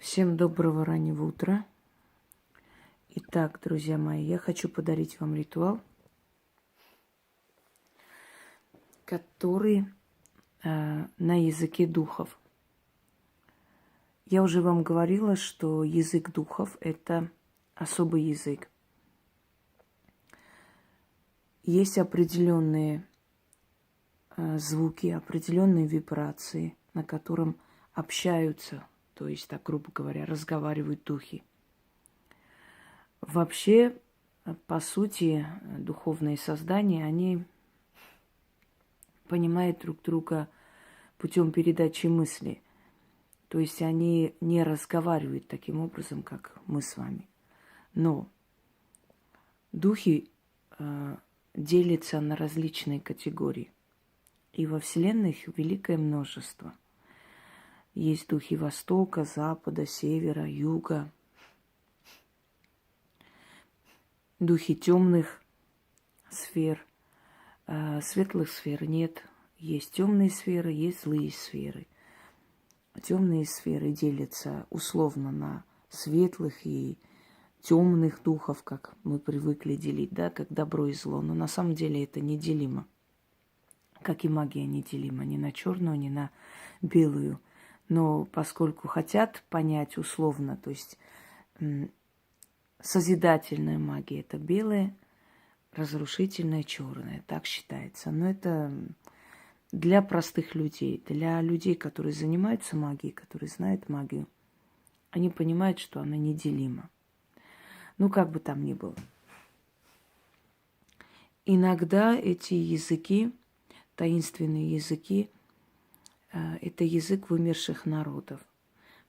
Всем доброго раннего утра. Итак, друзья мои, я хочу подарить вам ритуал, который на языке духов. Я уже вам говорила, что язык духов – это особый язык. Есть определенные звуки, определенные вибрации, на котором общаются, то есть, так грубо говоря, разговаривают духи. Вообще, по сути, духовные создания, они понимают друг друга путем передачи мысли. То есть они не разговаривают таким образом, как мы с вами. Но духи делятся на различные категории. И во Вселенной их великое множество. Есть духи Востока, Запада, Севера, Юга. Духи темных сфер. Светлых сфер нет. Есть темные сферы, есть злые сферы. Темные сферы делятся условно на светлых и темных духов, как мы привыкли делить, да, как добро и зло. Но на самом деле это неделимо. Как и магия неделима ни на черную, ни на белую. Но поскольку хотят понять условно, то есть созидательная магия – это белая, разрушительная – черная, так считается. Но это для простых людей, для людей, которые занимаются магией, которые знают магию, они понимают, что она неделима. Ну, как бы там ни было. Иногда эти языки, таинственные языки, это язык вымерших народов.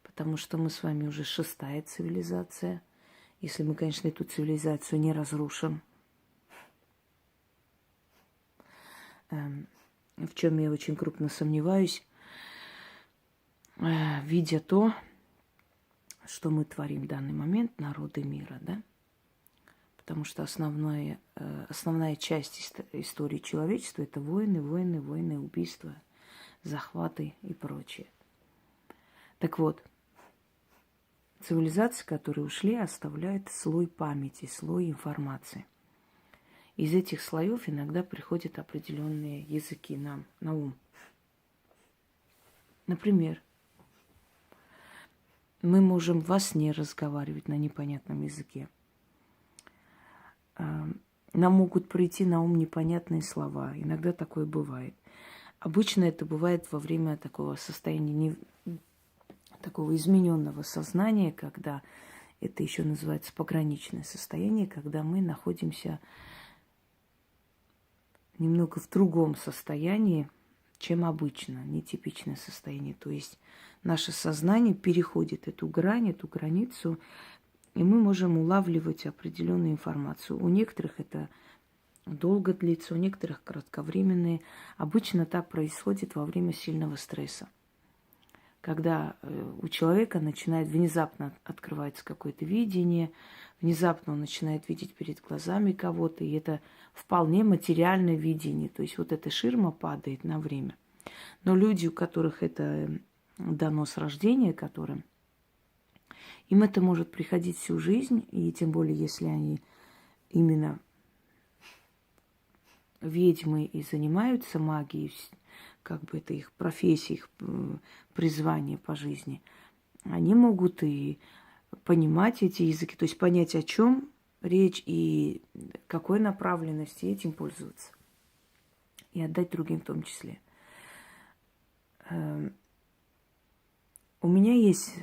Потому что мы с вами уже 6-я цивилизация. Если мы, конечно, эту цивилизацию не разрушим. В чем я очень крупно сомневаюсь, видя то, что мы творим в данный момент, народы мира, да? Потому что основная часть истории человечества – это войны, убийства, захваты и прочее. Так вот, цивилизации, которые ушли, оставляют слой памяти, слой информации. Из этих слоев иногда приходят определенные языки нам на ум. Например, мы можем во сне разговаривать на непонятном языке. Нам могут прийти на ум непонятные слова. Иногда такое бывает. Обычно это бывает во время такого состояния, такого измененного сознания, когда это еще называется пограничное состояние, когда мы находимся немного в другом состоянии, чем обычно, нетипичное состояние. То есть наше сознание переходит эту грань, эту границу, и мы можем улавливать определенную информацию. У некоторых это долго длится, у некоторых кратковременные. Обычно так происходит во время сильного стресса. Когда у человека начинает внезапно открывается какое-то видение, внезапно он начинает видеть перед глазами кого-то, и это вполне материальное видение. То есть вот эта ширма падает на время. Но люди, у которых это дано с рождения, которым им это может приходить всю жизнь, и тем более, если они именно ведьмы и занимаются магией, как бы это их профессия, их призвание по жизни, они могут и понимать эти языки, то есть понять, о чем речь и какой направленности этим пользоваться. И отдать другим в том числе. У меня есть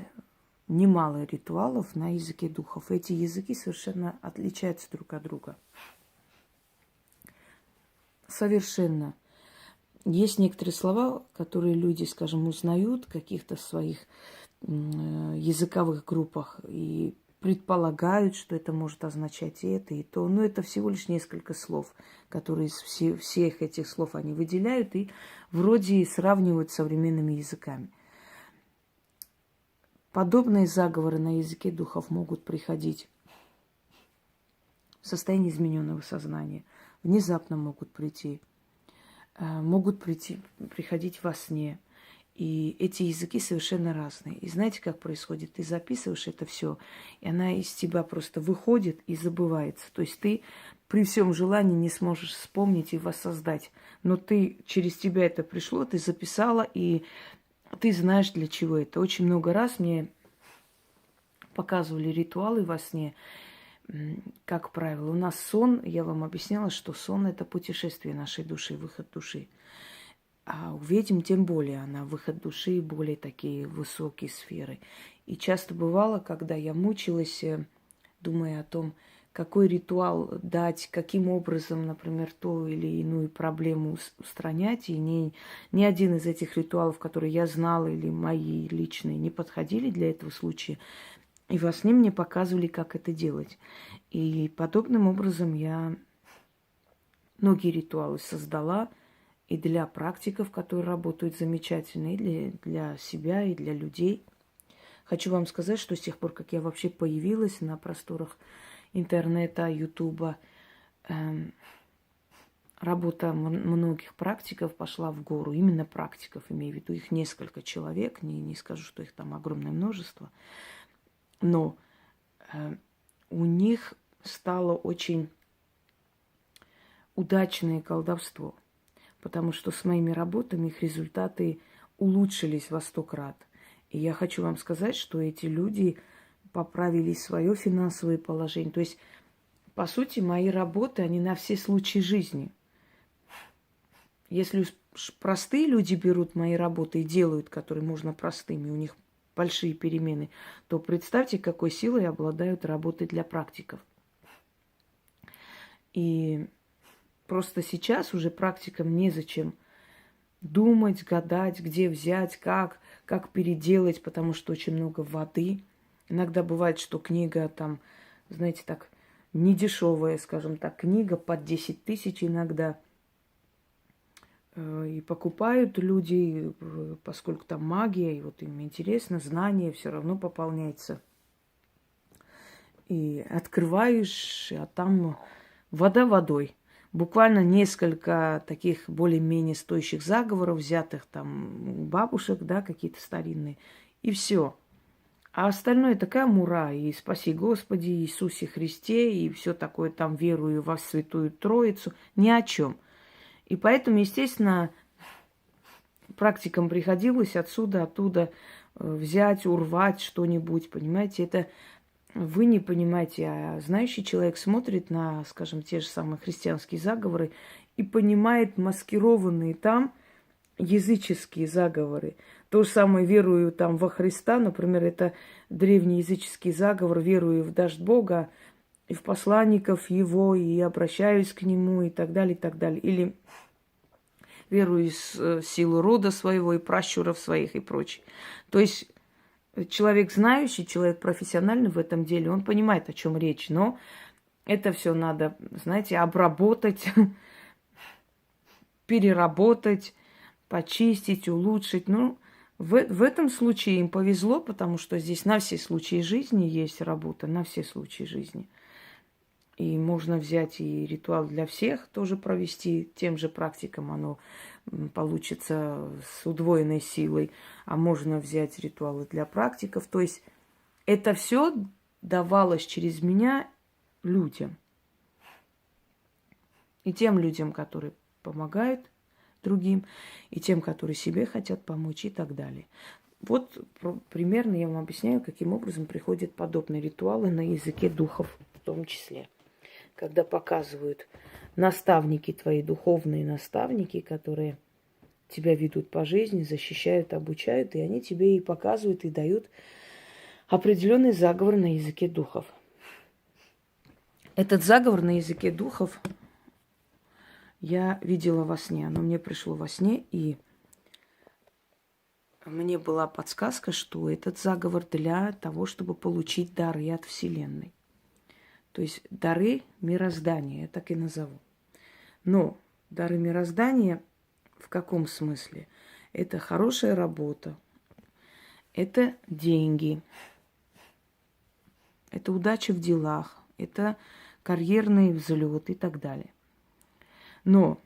немало ритуалов на языке духов. Эти языки совершенно отличаются друг от друга. Совершенно. Есть некоторые слова, которые люди, скажем, узнают в каких-то своих языковых группах и предполагают, что это может означать и это, и то. Но это всего лишь несколько слов, которые из всех этих слов они выделяют и вроде сравнивают с современными языками. Подобные заговоры на языке духов могут приходить в состоянии измененного сознания. Внезапно могут приходить во сне. И эти языки совершенно разные. И знаете, как происходит? Ты записываешь это все, и она из тебя просто выходит и забывается. То есть ты при всем желании не сможешь вспомнить и воссоздать. Но ты через тебя это пришло, ты записала, и ты знаешь, для чего это. Очень много раз мне показывали ритуалы во сне. Как правило, у нас сон, я вам объясняла, что сон – это путешествие нашей души, выход души. А у ведьм тем более, она выход души и более такие высокие сферы. И часто бывало, когда я мучилась, думая о том, какой ритуал дать, каким образом, например, ту или иную проблему устранять. И ни один из этих ритуалов, которые я знала или мои личные, не подходили для этого случая. И во сне мне показывали, как это делать. И подобным образом я многие ритуалы создала и для практиков, которые работают замечательно, и для себя, и для людей. Хочу вам сказать, что с тех пор, как я вообще появилась на просторах интернета, ютуба, работа многих практиков пошла в гору. Именно практиков, имею в виду, их несколько человек, не скажу, что их там огромное множество. Но у них стало очень удачное колдовство, потому что с моими работами их результаты улучшились во 100 крат. И я хочу вам сказать, что эти люди поправили свое финансовое положение. То есть, по сути, мои работы, они на все случаи жизни. Если простые люди берут мои работы и делают, которые можно простыми, у них большие перемены, то представьте, какой силой обладают работы для практиков. И просто сейчас уже практикам незачем думать, гадать, где взять, как переделать, потому что очень много воды. Иногда бывает, что книга там, знаете, так, недешевая, скажем так, книга под 10 тысяч иногда. И покупают люди, поскольку там магия, и вот им интересно, знание все равно пополняется. И открываешь, а там вода водой. Буквально несколько таких более-менее стоящих заговоров, взятых там у бабушек, да, какие-то старинные, и все. А остальное такая мура, и спаси Господи, Иисусе Христе, и все такое там, верую во Святую Троицу, ни о чем. И поэтому, естественно, практикам приходилось оттуда взять, урвать что-нибудь, понимаете, это вы не понимаете, а знающий человек смотрит на, скажем, те же самые христианские заговоры и понимает маскированные там языческие заговоры. То же самое верую там во Христа, например, это древний языческий заговор, верую в дождь Бога и в посланников Его, и обращаюсь к Нему, и так далее, и так далее. Или верую в силу рода своего и пращуров своих и прочее. То есть человек знающий, человек профессиональный в этом деле, он понимает, о чем речь, но это все надо, знаете, обработать, переработать, почистить, улучшить. Ну, в этом случае им повезло, потому что здесь на все случаи жизни есть работа, на все случаи жизни. И можно взять и ритуал для всех тоже провести тем же практикам, оно получится с удвоенной силой. А можно взять ритуалы для практиков. То есть это все давалось через меня людям. И тем людям, которые помогают другим, и тем, которые себе хотят помочь и так далее. Вот примерно я вам объясняю, каким образом приходят подобные ритуалы на языке духов в том числе. Когда показывают наставники твои, духовные наставники, которые тебя ведут по жизни, защищают, обучают, и они тебе и показывают, и дают определенный заговор на языке духов. Этот заговор на языке духов я видела во сне. Оно мне пришло во сне, и мне была подсказка, что этот заговор для того, чтобы получить дары от Вселенной. То есть дары мироздания, я так и назову. Но дары мироздания в каком смысле? Это хорошая работа, это деньги, это удача в делах, это карьерный взлет и так далее. Но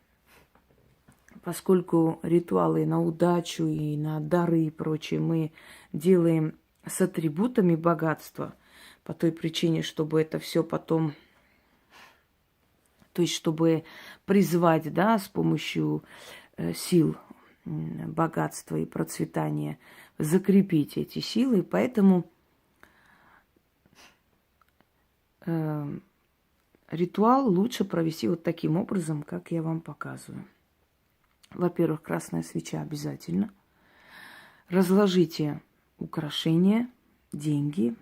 поскольку ритуалы на удачу и на дары и прочее мы делаем с атрибутами богатства, по той причине, чтобы это все потом, то есть чтобы призвать, да, с помощью сил богатства и процветания, закрепить эти силы. Поэтому ритуал лучше провести вот таким образом, как я вам показываю. Во-первых, красная свеча обязательно. Разложите украшения, деньги.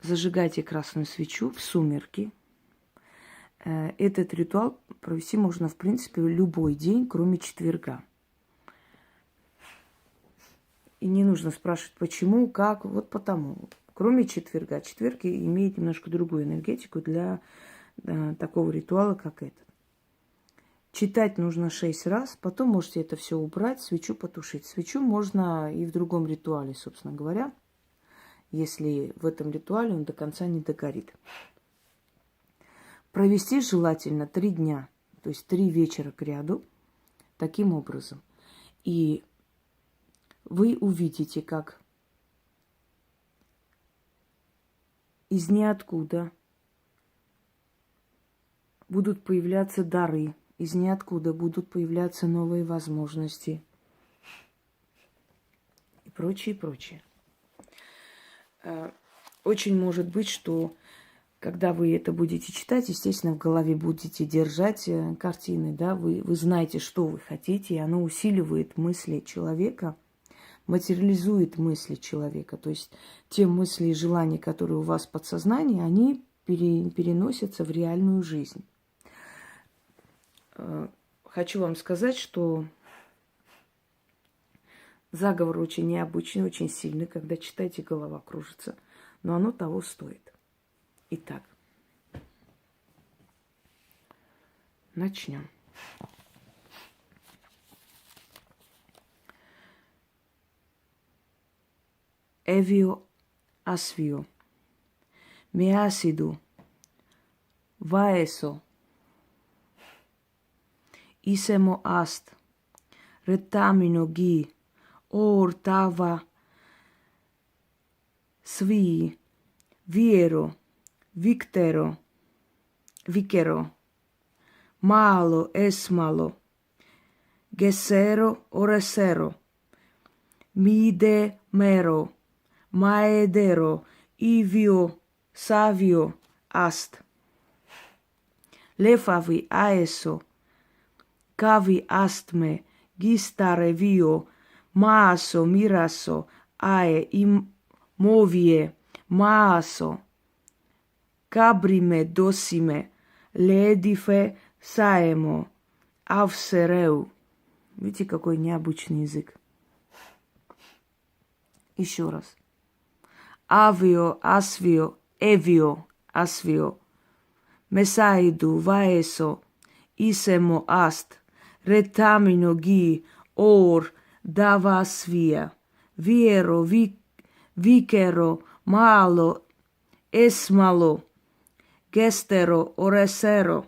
Зажигайте красную свечу в сумерки. Этот ритуал провести можно, в принципе, любой день, кроме четверга. И не нужно спрашивать, почему, как, вот потому. Кроме четверга. Четверг имеет немножко другую энергетику для такого ритуала, как этот. Читать нужно 6 раз, потом можете это все убрать, свечу потушить. Свечу можно и в другом ритуале, собственно говоря, если в этом ритуале он до конца не догорит. Провести желательно 3 дня, то есть 3 вечера к ряду, таким образом. И вы увидите, как из ниоткуда будут появляться дары, из ниоткуда будут появляться новые возможности и прочее, прочее. Очень может быть, что когда вы это будете читать, естественно, в голове будете держать картины, да, вы знаете, что вы хотите, и оно усиливает мысли человека, материализует мысли человека. То есть те мысли и желания, которые у вас в подсознании, они переносятся в реальную жизнь. Хочу вам сказать, что заговор очень необычный, очень сильный. Когда читаете, голова кружится. Но оно того стоит. Итак, начнем. Эвио асвио. Меасиду. Ваесо. Исемо аст. Ретамино ги. Ор тава. Свии. Виеро. Виктеро. Викеро. Malo, esmalo. Gesero, oresero. Mide mero. Maedero. Ivio. Savio. Ast. Lefavi aeso. Cavi astme. Gistare vio. Maaso miraso. Ae movie. Maaso. Cabrime dosime. Ледифе саемо, авсереу. Видите, какой необычный язык. Еще раз. Авио, асвио, эвио, асвио. Месаиду, ваесо, исемо аст. Ретамино ги, ор, дава свия. Виеро, викеро, мало, эсмало. Gestere, oresero.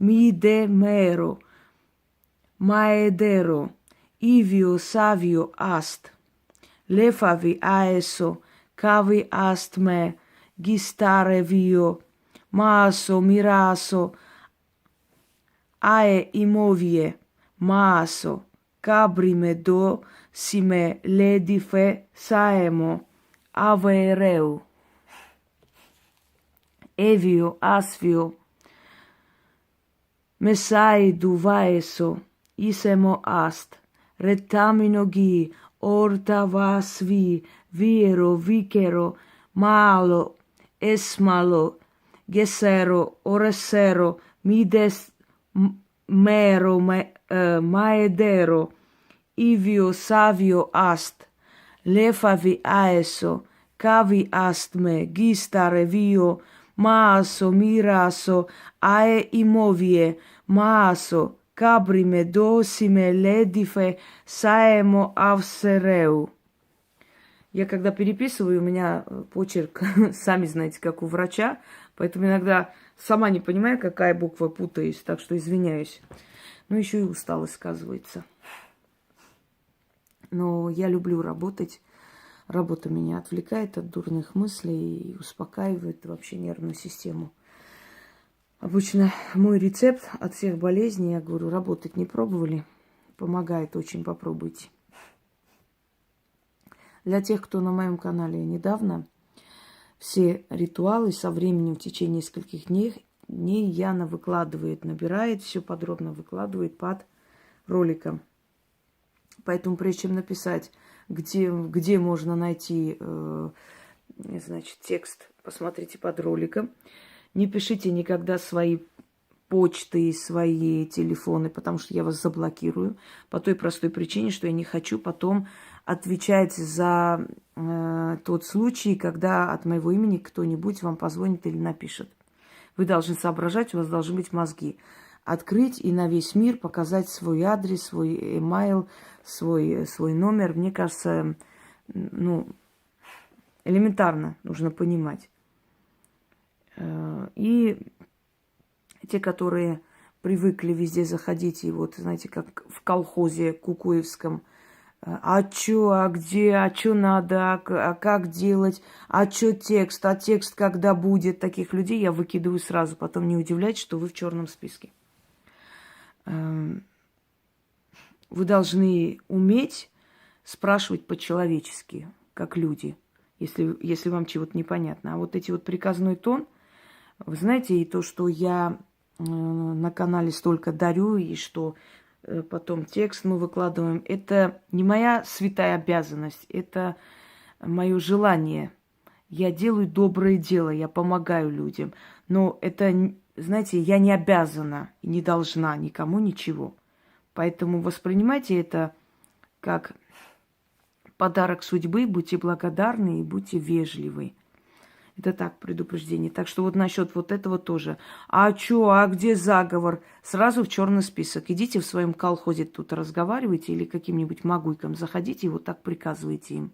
Mide mero. Maedero. Ivio savio ast. Lefavi aeso. Cavi ast me. Gistare vio. Maso miraso. Ae imovie. Maso. Cabrime do sime ledife saemo. Avereu. Evio asvio. Mesai vaeso. Isemo ast. Retamino gi. Orta vasvi. Viero vicero. Malo. Esmalo. Gesero. Oresero. Mides mero. Maedero. Ivio savio ast. Lefavi aeso, cavi astme, gistare vio, maaso miraso, ae imovie, maaso, cabrime dosime ледифе саемо авсереу. Я когда переписываю, у меня почерк, сами знаете, как у врача, Поэтому иногда сама не понимаю, какая буква, путаюсь, так что извиняюсь. Ну, еще и усталость сказывается. Но я люблю работать. Работа меня отвлекает от дурных мыслей и успокаивает вообще нервную систему. Обычно мой рецепт от всех болезней, я говорю, работать не пробовали. Помогает очень, попробуйте. Для тех, кто на моем канале недавно, все ритуалы со временем в течение нескольких дней Яна выкладывает, набирает, все подробно выкладывает под роликом. Поэтому прежде чем написать, где можно найти значит, текст, посмотрите под роликом. Не пишите никогда свои почты, свои телефоны, потому что я вас заблокирую. По той простой причине, что я не хочу потом отвечать за тот случай, когда от моего имени кто-нибудь вам позвонит или напишет. Вы должны соображать, у вас должны быть мозги. Открыть и на весь мир показать свой адрес, свой email, свой номер. Мне кажется, элементарно нужно понимать. И те, которые привыкли везде заходить, и вот, знаете, как в колхозе кукуевском, а чё, а где, а чё надо, а как делать, а чё текст, а текст когда будет, таких людей я выкидываю сразу, потом не удивляйтесь, что вы в черном списке. Вы должны уметь спрашивать по-человечески, как люди, если вам чего-то непонятно. А вот эти вот приказной тон, вы знаете, и то, что я на канале столько дарю, и что потом текст мы выкладываем, это не моя святая обязанность, это мое желание. Я делаю доброе дело, я помогаю людям. Но это, знаете, я не обязана и не должна никому ничего. Поэтому воспринимайте это как подарок судьбы, будьте благодарны и будьте вежливы. Это так, предупреждение. Так что вот насчет вот этого тоже. А чё, а где заговор? Сразу в черный список. Идите в своем колхозе тут разговаривайте или каким-нибудь магуйкам заходите и вот так приказывайте им.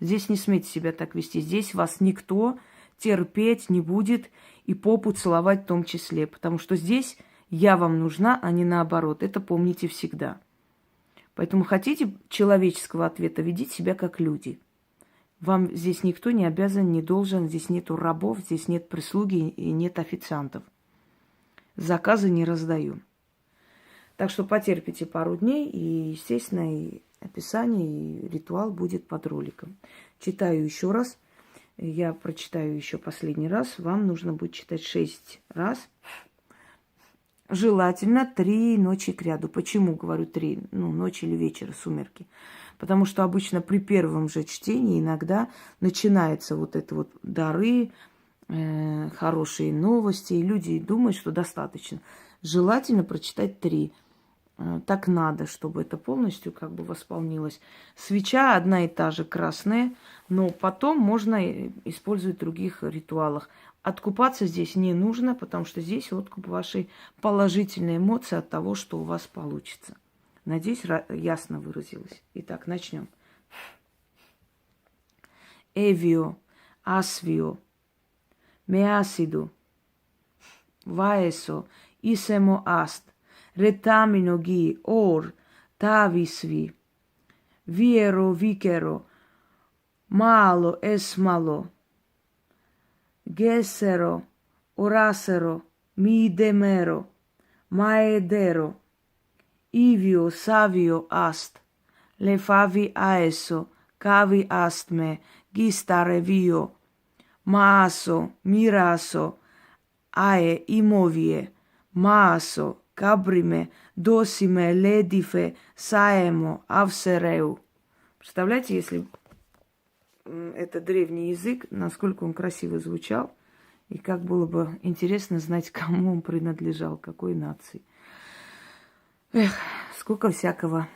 Здесь не смейте себя так вести. Здесь вас никто терпеть не будет и попу целовать в том числе. Потому что здесь я вам нужна, а не наоборот. Это помните всегда. Поэтому хотите человеческого ответа, ведите себя как люди. Вам здесь никто не обязан, не должен, здесь нету рабов, здесь нет прислуги и нет официантов. Заказы не раздаю. Так что потерпите пару дней, и, естественно, и описание, и ритуал будет под роликом. Читаю еще раз. Я прочитаю еще последний раз. Вам нужно будет читать 6 раз. Желательно 3 ночи кряду. Почему говорю 3? Ночь или вечер, сумерки. Потому что обычно при первом же чтении иногда начинается вот это вот дары, хорошие новости, и люди думают, что достаточно. Желательно прочитать 3. Так надо, чтобы это полностью как бы восполнилось. Свеча одна и та же, красная, но потом можно использовать в других ритуалах. Откупаться здесь не нужно, потому что здесь откуп вашей положительной эмоции от того, что у вас получится. Надеюсь, ясно выразилась. Итак, начнем. Эвио, асвио, меасиду, ваесо, исемо аст, ретамино ги, ор, тависви, виеро, викеро, мало, эсмало, гесеро, орасеро, мидемеро, маедеро, Ivio savio ast, le favi aeso, cavi ast me, gistare vio, maaso, miraso, ae imovie, maaso, cabrime, dosime, ledife, saemo, avsereu. Представляете, если это древний язык, насколько он красиво звучал, и как было бы интересно знать, кому он принадлежал, какой нации. Эх, сколько всякого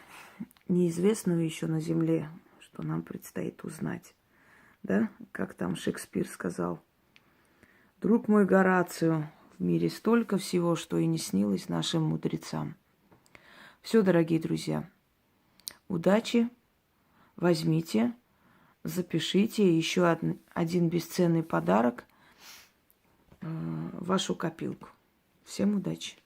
неизвестного еще на земле, что нам предстоит узнать. Да, как там Шекспир сказал. Друг мой Горацио, в мире столько всего, что и не снилось нашим мудрецам. Все, дорогие друзья, удачи, возьмите, запишите еще один бесценный подарок. вашу копилку. Всем удачи!